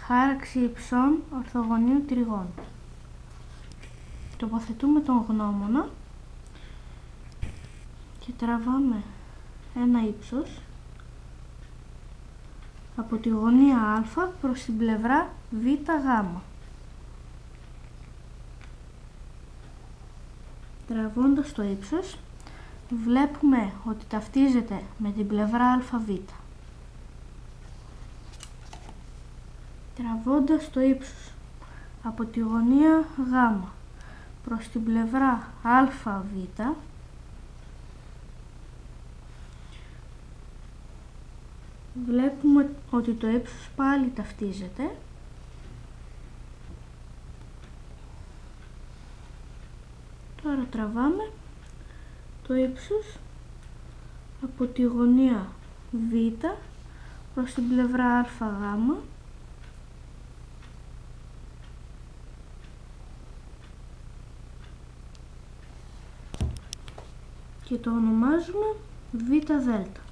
Χάραξη υψών ορθογωνίου τριγώνου. Τοποθετούμε τον γνώμονα και τραβάμε ένα ύψος από τη γωνία α προς την πλευρά β-γ. Τραβώντας το ύψος βλέπουμε ότι ταυτίζεται με την πλευρά αβ. Τραβώντας το ύψος από τη γωνία γ προς την πλευρά αβ βλέπουμε ότι το ύψος πάλι ταυτίζεται Τώρα τραβάμε το ύψος από τη γωνία β προς την πλευρά ΑΓ και το ονομάζουμε β δέλτα.